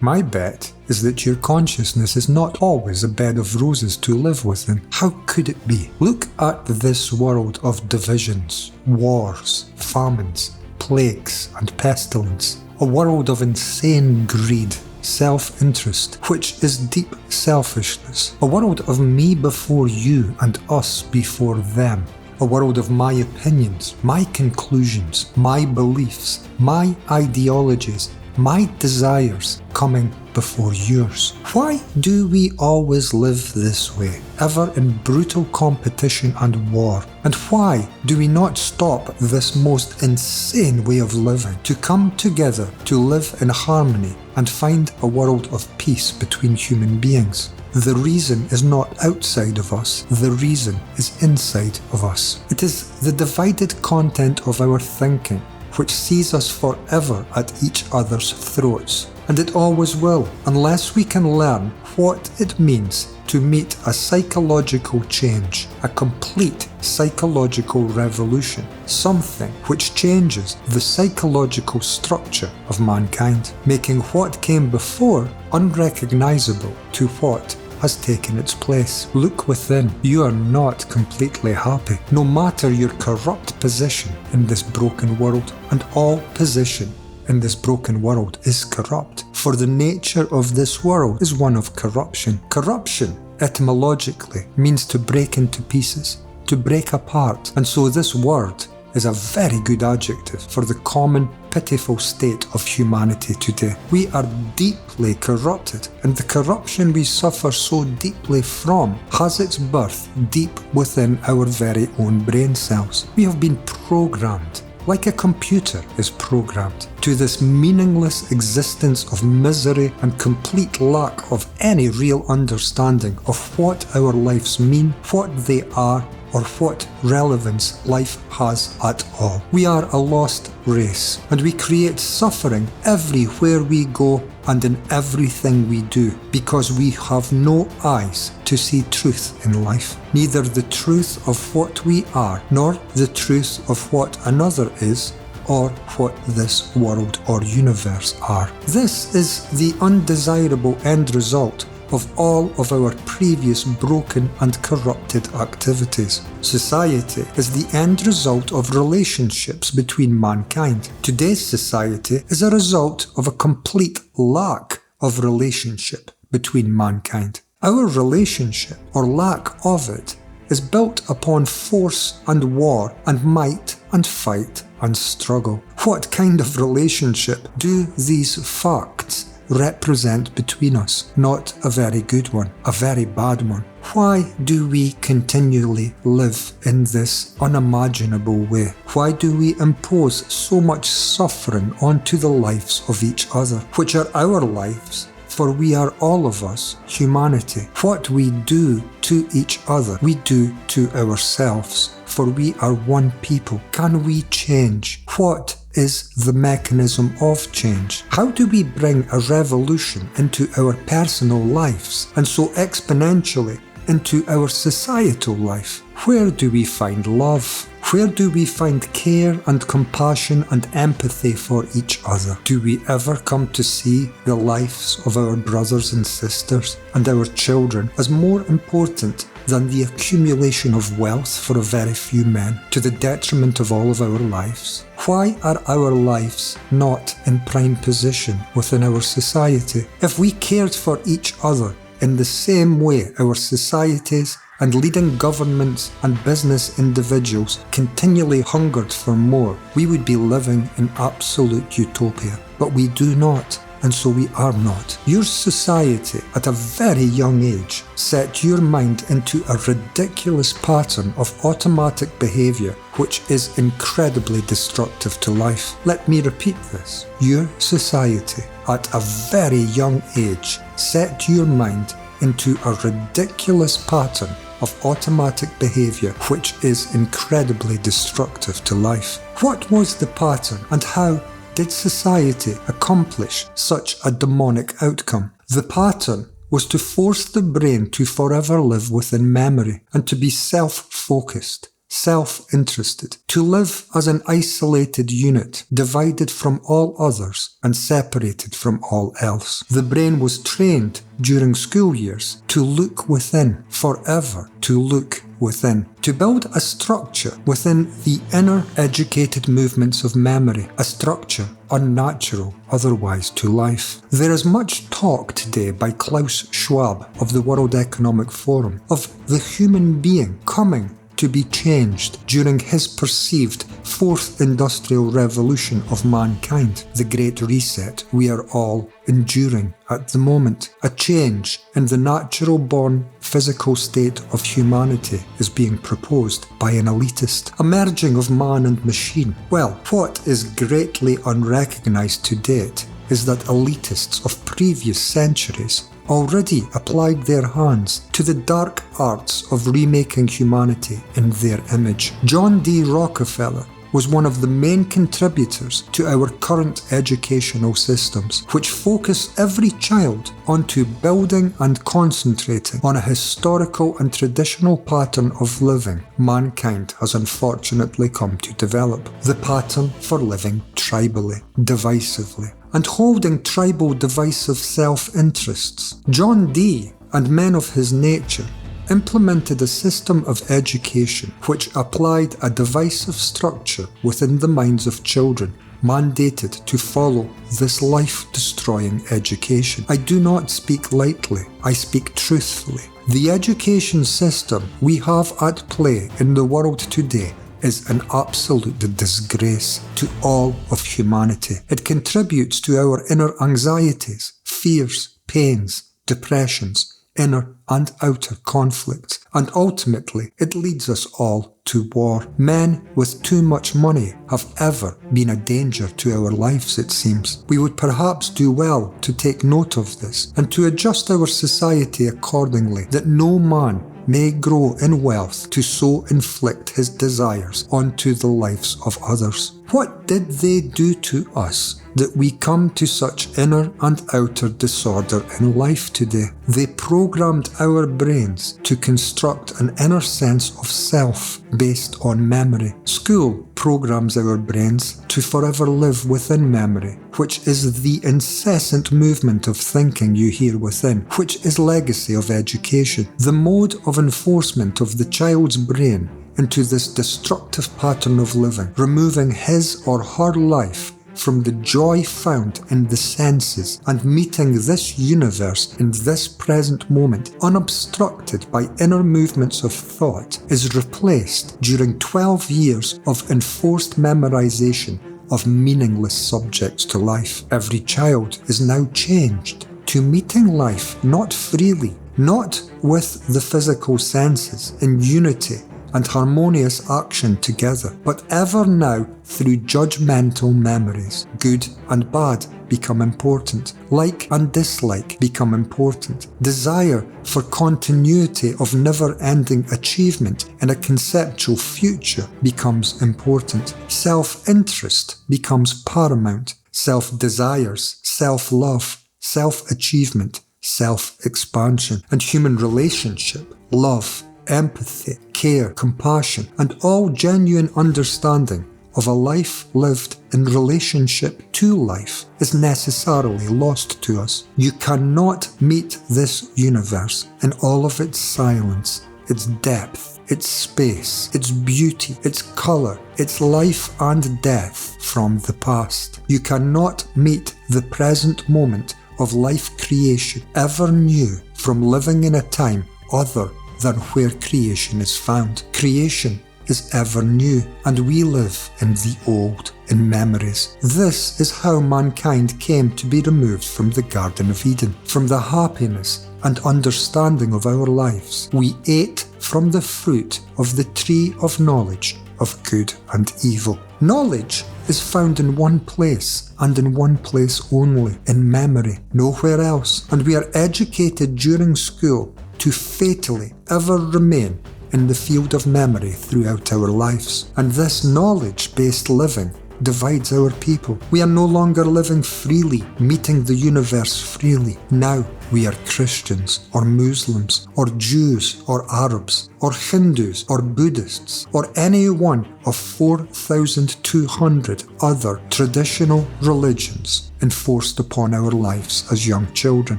My bet is that your consciousness is not always a bed of roses to live within. How could it be? Look at this world of divisions, wars, famines, plagues and pestilence. A world of insane greed, self-interest, which is deep selfishness. A world of me before you and us before them. A world of my opinions, my conclusions, my beliefs, my ideologies, my desires coming before yours. Why do we always live this way, ever in brutal competition and war? And why do we not stop this most insane way of living, to come together to live in harmony and find a world of peace between human beings? The reason is not outside of us, the reason is inside of us. It is the divided content of our thinking which sees us forever at each other's throats. And it always will, unless we can learn what it means to meet a psychological change, a complete psychological revolution, something which changes the psychological structure of mankind, making what came before unrecognizable to what has taken its place. Look within. You are not completely happy, no matter your corrupt position in this broken world, and all position in this broken world is corrupt, for the nature of this world is one of corruption. Corruption, etymologically, means to break into pieces, to break apart, and so this word is a very good adjective for the common, pitiful state of humanity today. We are deeply corrupted, and the corruption we suffer so deeply from has its birth deep within our very own brain cells. We have been programmed, like a computer is programmed, to this meaningless existence of misery and complete lack of any real understanding of what our lives mean, what they are, or what relevance life has at all. We are a lost race, and we create suffering everywhere we go and in everything we do, because we have no eyes to see truth in life, neither the truth of what we are, nor the truth of what another is, or what this world or universe are. This is the undesirable end result of all of our previous broken and corrupted activities. Society is the end result of relationships between mankind. Today's society is a result of a complete lack of relationship between mankind. Our relationship, or lack of it, is built upon force and war and might and fight and struggle. What kind of relationship do these facts represent between us? Not a very good one, a very bad one. Why do we continually live in this unimaginable way? Why do we impose so much suffering onto the lives of each other, which are our lives? For we are all of us humanity. What we do to each other, we do to ourselves, for we are one people. Can we change? What is the mechanism of change? How do we bring a revolution into our personal lives, and so exponentially into our societal life? Where do we find love? Where do we find care and compassion and empathy for each other? Do we ever come to see the lives of our brothers and sisters and our children as more important than the accumulation of wealth for a very few men, to the detriment of all of our lives? Why are our lives not in prime position within our society? If we cared for each other in the same way our societies and leading governments and business individuals continually hungered for more, we would be living in absolute utopia. But we do not, and so we are not. Your society, at a very young age, set your mind into a ridiculous pattern of automatic behaviour which is incredibly destructive to life. Let me repeat this. Your society, at a very young age, set your mind into a ridiculous pattern of automatic behaviour which is incredibly destructive to life. What was the pattern, and how did society accomplish such a demonic outcome? The pattern was to force the brain to forever live within memory and to be self-focused, self-interested, to live as an isolated unit, divided from all others and separated from all else. The brain was trained during school years to look within, forever to look within, to build a structure within the inner educated movements of memory, a structure unnatural otherwise to life. There is much talk today by Klaus Schwab of the World Economic Forum of the human being coming to be changed during his perceived fourth industrial revolution of mankind, the Great Reset we are all enduring at the moment. A change in the natural-born physical state of humanity is being proposed by an elitist, a merging of man and machine. Well, what is greatly unrecognised to date is that elitists of previous centuries already applied their hands to the dark arts of remaking humanity in their image. John D. Rockefeller was one of the main contributors to our current educational systems, which focus every child onto building and concentrating on a historical and traditional pattern of living mankind has unfortunately come to develop. The pattern for living tribally, divisively, and holding tribal divisive self-interests. John Dee and men of his nature implemented a system of education which applied a divisive structure within the minds of children, mandated to follow this life-destroying education. I do not speak lightly, I speak truthfully. The education system we have at play in the world today is an absolute disgrace to all of humanity. It contributes to our inner anxieties, fears, pains, depressions, inner and outer conflicts, and ultimately it leads us all to war. Men with too much money have ever been a danger to our lives, it seems. We would perhaps do well to take note of this and to adjust our society accordingly, that no man may grow in wealth to so inflict his desires onto the lives of others. What did they do to us that we come to such inner and outer disorder in life today? They programmed our brains to construct an inner sense of self based on memory. School programs our brains to forever live within memory, which is the incessant movement of thinking you hear within, which is legacy of education, the mode of enforcement of the child's brain into this destructive pattern of living, removing his or her life from the joy found in the senses and meeting this universe in this present moment unobstructed by inner movements of thought, is replaced during 12 years of enforced memorization of meaningless subjects to life. Every child is now changed to meeting life not freely, not with the physical senses in unity and harmonious action together, but ever now through judgmental memories. Good and bad become important. Like and dislike become important. Desire for continuity of never-ending achievement in a conceptual future becomes important. Self-interest becomes paramount. Self-desires, self-love, self-achievement, self-expansion, and human relationship, love, empathy, care, compassion, and all genuine understanding of a life lived in relationship to life is necessarily lost to us. You cannot meet this universe in all of its silence, its depth, its space, its beauty, its colour, its life and death from the past. You cannot meet the present moment of life creation ever new from living in a time other than where creation is found. Creation is ever new, and we live in the old, in memories. This is how mankind came to be removed from the Garden of Eden, from the happiness and understanding of our lives. We ate from the fruit of the tree of knowledge of good and evil. Knowledge is found in one place, and in one place only, in memory, nowhere else. And we are educated during school to fatally ever remain in the field of memory throughout our lives. And this knowledge-based living divides our people. We are no longer living freely, meeting the universe freely. Now we are Christians, or Muslims, or Jews, or Arabs, or Hindus, or Buddhists, or any one of 4,200 other traditional religions enforced upon our lives as young children.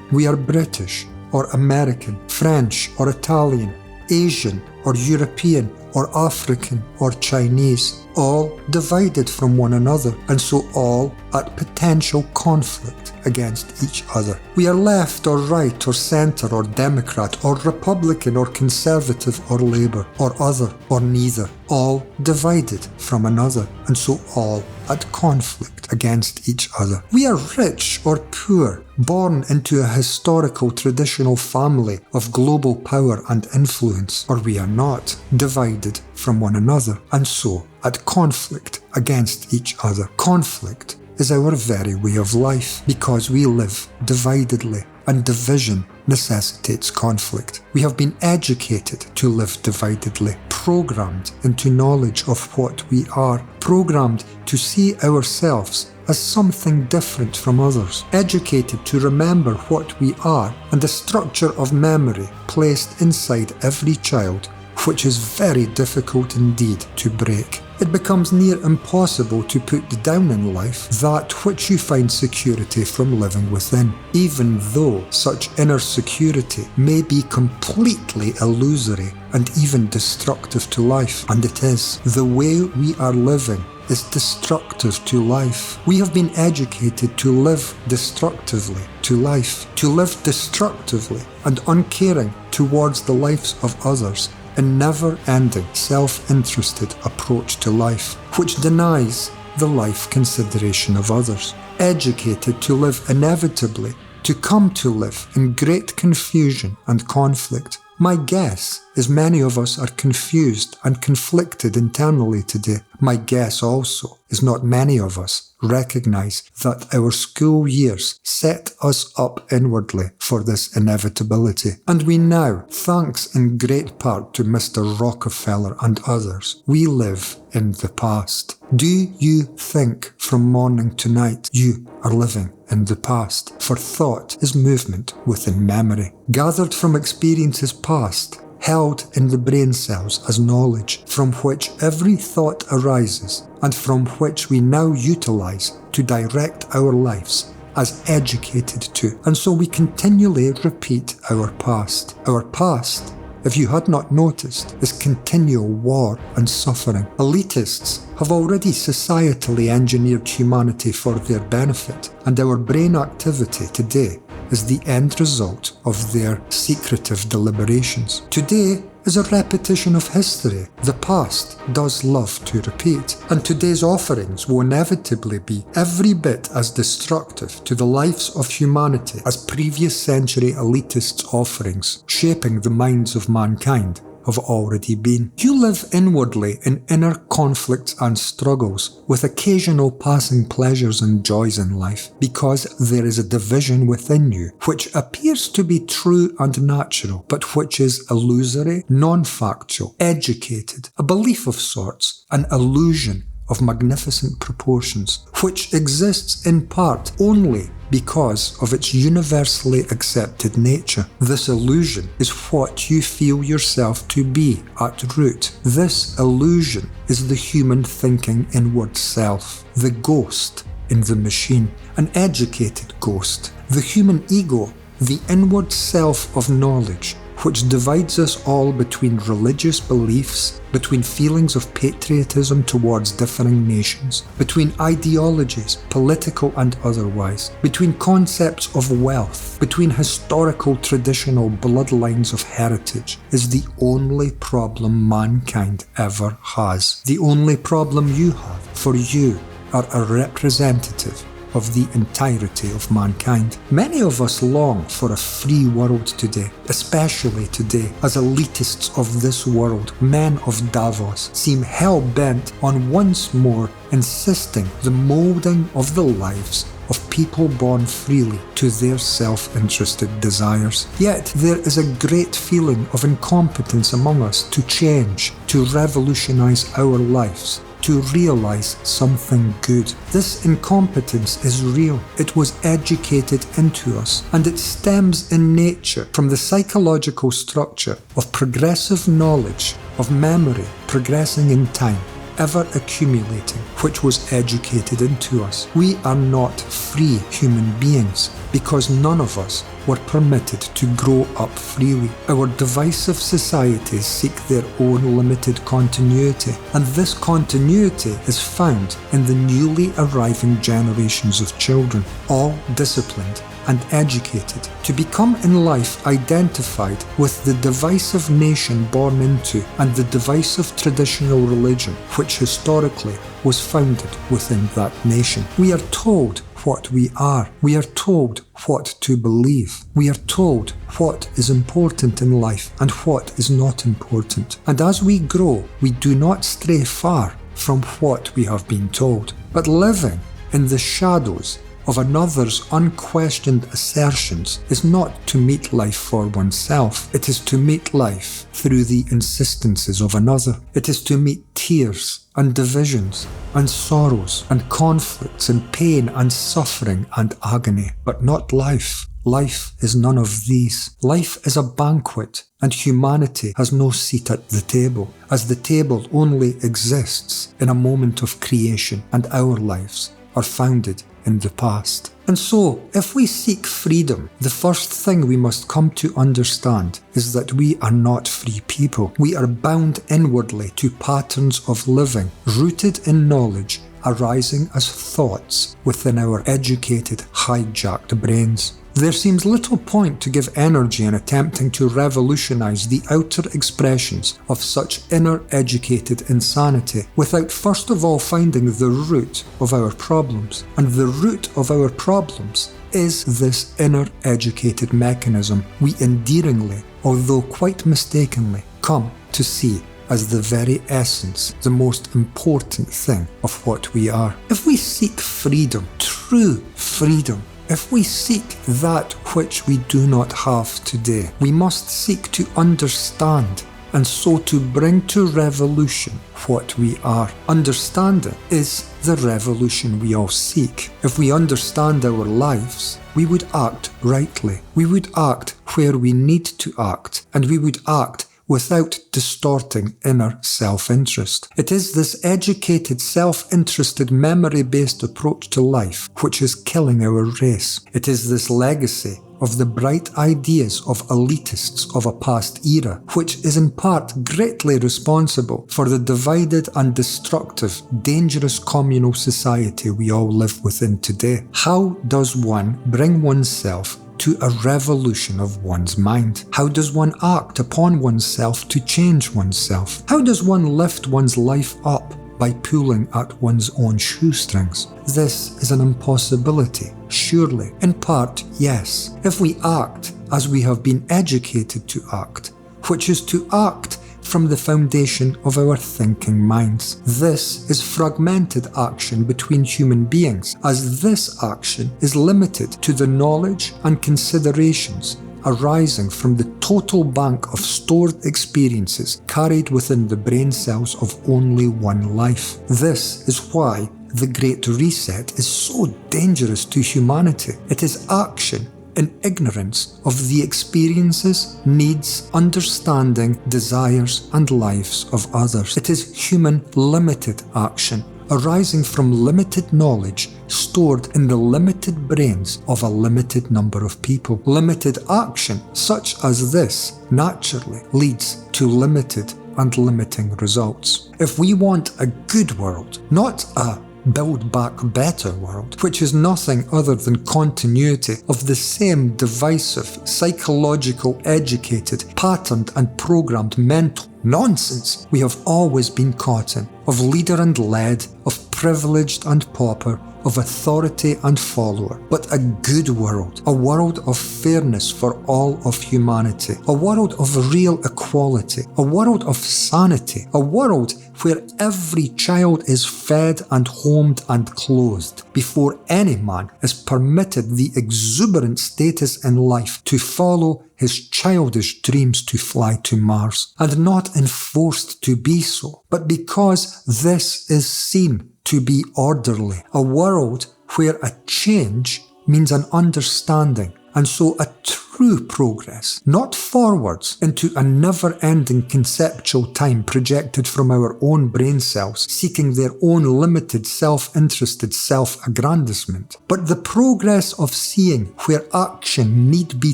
We are British, or American, French, or Italian, Asian, or European, or African, or Chinese, all divided from one another, and so all at potential conflict against each other. We are left or right or centre or Democrat or Republican or Conservative or Labour or other or neither, all divided from another, and so all at conflict against each other. We are rich or poor, born into a historical traditional family of global power and influence, or we are not, divided from one another, and so at conflict against each other. Conflict is our very way of life, because we live dividedly, and division necessitates conflict. We have been educated to live dividedly, programmed into knowledge of what we are, programmed to see ourselves as something different from others, educated to remember what we are, and a structure of memory placed inside every child, which is very difficult indeed to break. It becomes near impossible to put down in life that which you find security from living within, even though such inner security may be completely illusory and even destructive to life, and it is. The way we are living is destructive to life. We have been educated to live destructively to life, to live destructively and uncaring towards the lives of others, a never-ending, self-interested approach to life, which denies the life consideration of others. Educated to live inevitably, to come to live in great confusion and conflict. My guess is many of us are confused and conflicted internally today. My guess also is not many of us recognise that our school years set us up inwardly for this inevitability. And we now, thanks in great part to Mr. Rockefeller and others, we live in the past. Do you think from morning to night you are living in the past? For thought is movement within memory, gathered from experiences past, held in the brain cells as knowledge, from which every thought arises, and from which we now utilise to direct our lives as educated to. And so we continually repeat our past. Our past, if you had not noticed, is continual war and suffering. Elitists have already societally engineered humanity for their benefit, and our brain activity today is the end result of their secretive deliberations. Today is a repetition of history. The past does love to repeat, and today's offerings will inevitably be every bit as destructive to the lives of humanity as previous century elitists' offerings, shaping the minds of mankind, have already been. You live inwardly in inner conflicts and struggles, with occasional passing pleasures and joys in life, because there is a division within you, which appears to be true and natural, but which is illusory, non-factual, educated, a belief of sorts, an illusion of magnificent proportions, which exists in part only because of its universally accepted nature. This illusion is what you feel yourself to be at root. This illusion is the human thinking inward self, the ghost in the machine, an educated ghost, the human ego, the inward self of knowledge, which divides us all between religious beliefs, between feelings of patriotism towards differing nations, between ideologies, political and otherwise, between concepts of wealth, between historical traditional bloodlines of heritage, is the only problem mankind ever has. The only problem you have, for you are a representative of the entirety of mankind. Many of us long for a free world today, especially today, as elitists of this world, men of Davos, seem hell-bent on once more insisting the moulding of the lives of people born freely to their self-interested desires. Yet there is a great feeling of incompetence among us to change, to revolutionise our lives, to realize something good. This incompetence is real. It was educated into us, and it stems in nature from the psychological structure of progressive knowledge, of memory progressing in time, ever accumulating, which was educated into us. We are not free human beings because none of us were permitted to grow up freely. Our divisive societies seek their own limited continuity, and this continuity is found in the newly arriving generations of children, all disciplined and educated to become in life identified with the divisive nation born into and the divisive traditional religion which historically was founded within that nation. We are told what we are. We are told what to believe. We are told what is important in life and what is not important. And as we grow, we do not stray far from what we have been told, but living in the shadows of another's unquestioned assertions is not to meet life for oneself. It is to meet life through the insistences of another. It is to meet tears and divisions and sorrows and conflicts and pain and suffering and agony, but not life. Life is none of these. Life is a banquet, and humanity has no seat at the table, as the table only exists in a moment of creation, and our lives are founded in the past. And so, if we seek freedom, the first thing we must come to understand is that we are not free people. We are bound inwardly to patterns of living, rooted in knowledge, arising as thoughts within our educated, hijacked brains. There seems little point to give energy in attempting to revolutionize the outer expressions of such inner educated insanity without first of all finding the root of our problems. And the root of our problems is this inner educated mechanism we endearingly, although quite mistakenly, come to see as the very essence, the most important thing of what we are. If we seek freedom, true freedom, if we seek that which we do not have today, we must seek to understand and so to bring to revolution what we are. Understanding is the revolution we all seek. If we understand our lives, we would act rightly. We would act where we need to act, and we would act without distorting inner self-interest. It is this educated, self-interested, memory-based approach to life which is killing our race. It is this legacy of the bright ideas of elitists of a past era, which is in part greatly responsible for the divided and destructive, dangerous communal society we all live within today. How does one bring oneself to a revolution of one's mind? How does one act upon oneself to change oneself? How does one lift one's life up by pulling at one's own shoestrings? This is an impossibility, surely. In part, yes, if we act as we have been educated to act, which is to act from the foundation of our thinking minds. This is fragmented action between human beings, as this action is limited to the knowledge and considerations arising from the total bank of stored experiences carried within the brain cells of only one life. This is why the Great Reset is so dangerous to humanity. It is action in ignorance of the experiences, needs, understanding, desires, and lives of others. It is human limited action, arising from limited knowledge stored in the limited brains of a limited number of people. Limited action, such as this, naturally leads to limited and limiting results. If we want a good world, not a build back better world, which is nothing other than continuity of the same divisive, psychological, educated, patterned and programmed mental nonsense we have always been caught in, of leader and led, of privileged and pauper, of authority and follower, but a good world, a world of fairness for all of humanity, a world of real equality, a world of sanity, a world where every child is fed and homed and clothed before any man is permitted the exuberant status in life to follow his childish dreams to fly to Mars, and not enforced to be so, but because this is seen to be orderly, a world where a change means an understanding, and so a true progress, not forwards into a never-ending conceptual time projected from our own brain cells, seeking their own limited self-interested self-aggrandizement, but the progress of seeing where action need be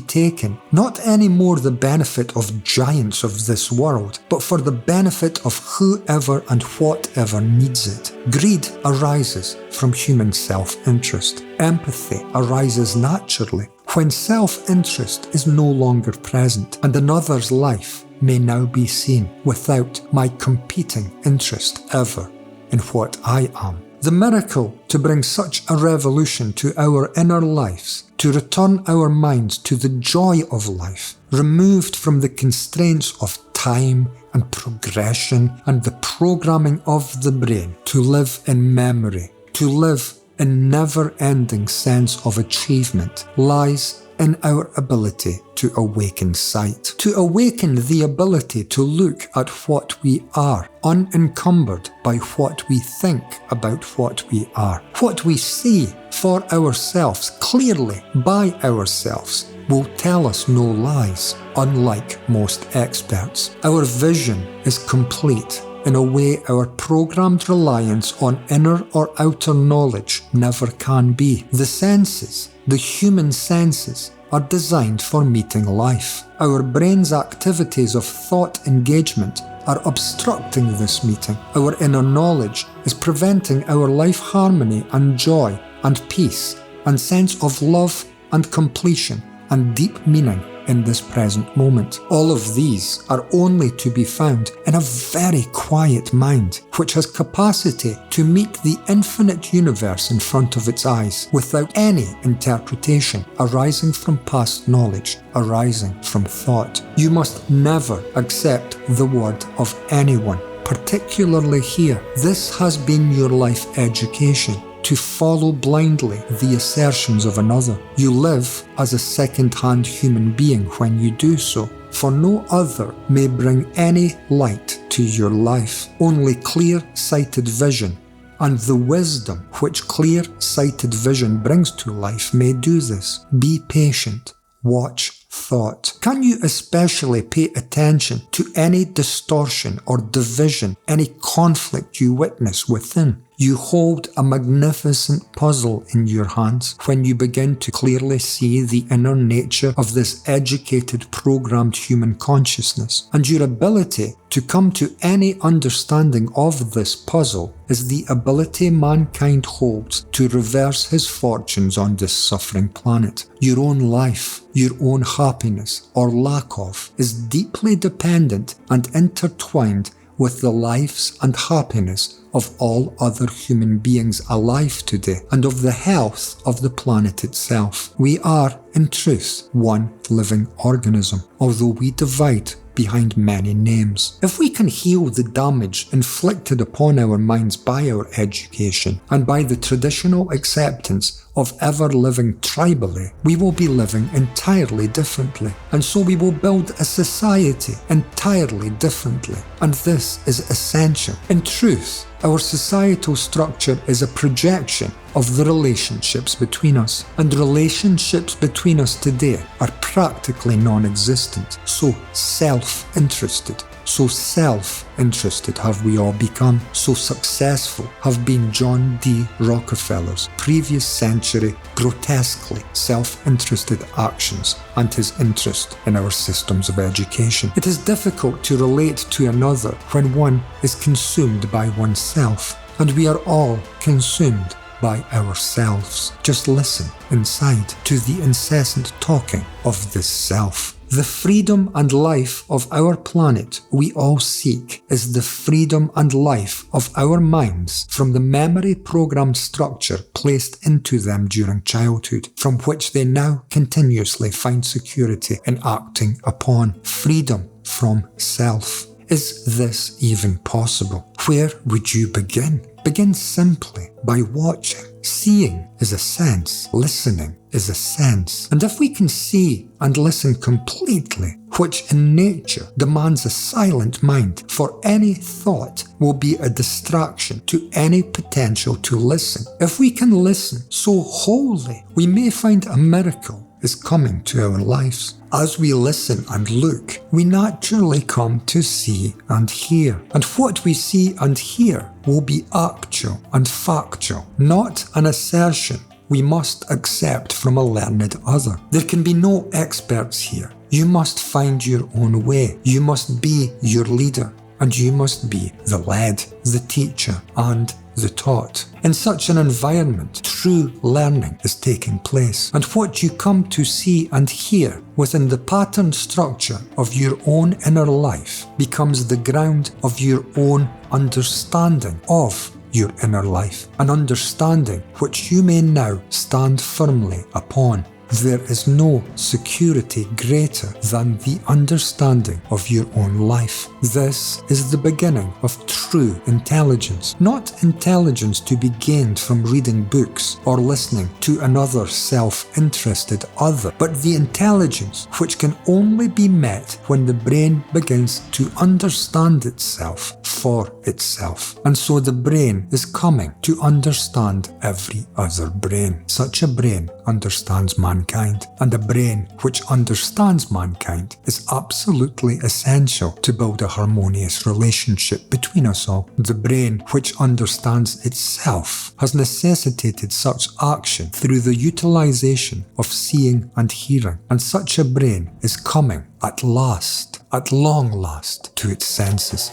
taken, not anymore the benefit of giants of this world, but for the benefit of whoever and whatever needs it. Greed arises from human self-interest. Empathy arises naturally when self-interest is no longer present and another's life may now be seen without my competing interest ever in what I am. The miracle to bring such a revolution to our inner lives, to return our minds to the joy of life, removed from the constraints of time and progression and the programming of the brain, to live in memory, to live in never-ending sense of achievement, lies in our ability to awaken sight, to awaken the ability to look at what we are, unencumbered by what we think about what we are. What we see for ourselves, clearly by ourselves, will tell us no lies, unlike most experts. Our vision is complete in a way our programmed reliance on inner or outer knowledge never can be. The senses, the human senses, are designed for meeting life. Our brain's activities of thought engagement are obstructing this meeting. Our inner knowledge is preventing our life harmony and joy and peace and sense of love and completion and deep meaning in this present moment. All of these are only to be found in a very quiet mind, which has capacity to meet the infinite universe in front of its eyes without any interpretation arising from past knowledge, arising from thought. You must never accept the word of anyone, particularly here. This has been your life education, to follow blindly the assertions of another. You live as a second-hand human being when you do so, for no other may bring any light to your life. Only clear-sighted vision and the wisdom which clear-sighted vision brings to life may do this. Be patient. Watch thought. Can you especially pay attention to any distortion or division, any conflict you witness within? You hold a magnificent puzzle in your hands when you begin to clearly see the inner nature of this educated, programmed human consciousness. And your ability to come to any understanding of this puzzle is the ability mankind holds to reverse his fortunes on this suffering planet. Your own life, your own happiness or lack of, is deeply dependent and intertwined with the lives and happiness of all other human beings alive today, and of the health of the planet itself. We are, in truth, one living organism, although we divide behind many names. If we can heal the damage inflicted upon our minds by our education and by the traditional acceptance of ever living tribally, we will be living entirely differently, and so we will build a society entirely differently, and this is essential. In truth, our societal structure is a projection of the relationships between us, and relationships between us today are practically non-existent, so self-interested. So self-interested have we all become, so successful have been John D. Rockefeller's previous century grotesquely self-interested actions and his interest in our systems of education. It is difficult to relate to another when one is consumed by oneself, and we are all consumed by ourselves. Just listen inside to the incessant talking of this self. The freedom and life of our planet we all seek is the freedom and life of our minds from the memory program structure placed into them during childhood, from which they now continuously find security in acting upon. Freedom from self. Is this even possible? Where would you begin? Begin simply by watching. Seeing is a sense, listening is a sense. And if we can see and listen completely, which in nature demands a silent mind, for any thought will be a distraction to any potential to listen. If we can listen so wholly, we may find a miracle is coming to our lives. As we listen and look, we naturally come to see and hear. And what we see and hear will be actual and factual, not an assertion we must accept from a learned other. There can be no experts here. You must find your own way. You must be your leader, and you must be the led, the teacher, and the taught. In such an environment, true learning is taking place, and what you come to see and hear within the pattern structure of your own inner life becomes the ground of your own understanding of your inner life, an understanding which you may now stand firmly upon. There is no security greater than the understanding of your own life. This is the beginning of true intelligence, not intelligence to be gained from reading books or listening to another self-interested other, but the intelligence which can only be met when the brain begins to understand itself for itself. And so the brain is coming to understand every other brain. Such a brain understands mankind, and a brain which understands mankind is absolutely essential to build a harmonious relationship between us all. The brain which understands itself has necessitated such action through the utilization of seeing and hearing, and such a brain is coming at last, at long last, to its senses.